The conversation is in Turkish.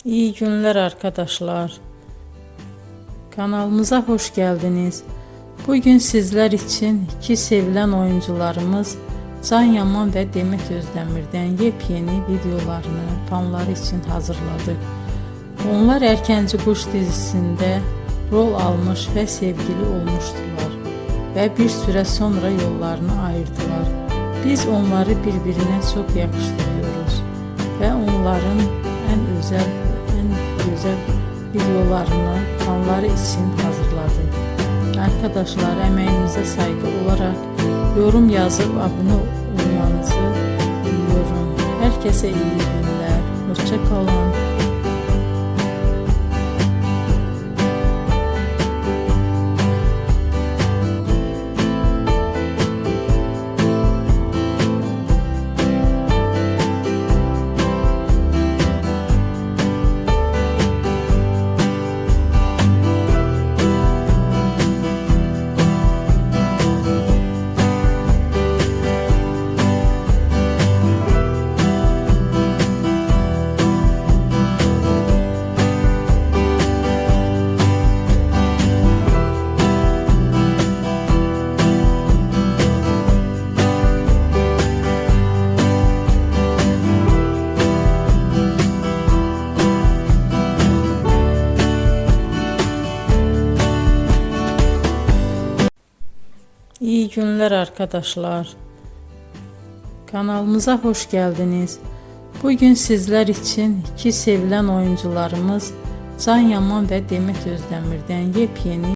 İyi günler arkadaşlar. Kanalımıza hoş geldiniz. Bugün sizler için iki sevilen oyuncularımız Can Yaman ve Demet Özdemir'den yepyeni videolarını fanları için hazırladık. Onlar Erkenci Kuş dizisinde rol almış ve sevgili olmuştular ve bir süre sonra yollarını ayırdılar. Biz onları birbirine çok yakıştırıyoruz ve onların en özel videolarını fanları için hazırladık. Arkadaşlar, emeğinize saygı olarak yorum yazıp abone olmanızı diliyorum. Herkese iyi günler. Hoşça kalın. İyi günler arkadaşlar. Kanalımıza hoş geldiniz. Bugün sizler için iki sevilen oyuncularımız Can Yaman ve Demet Özdemir'den yepyeni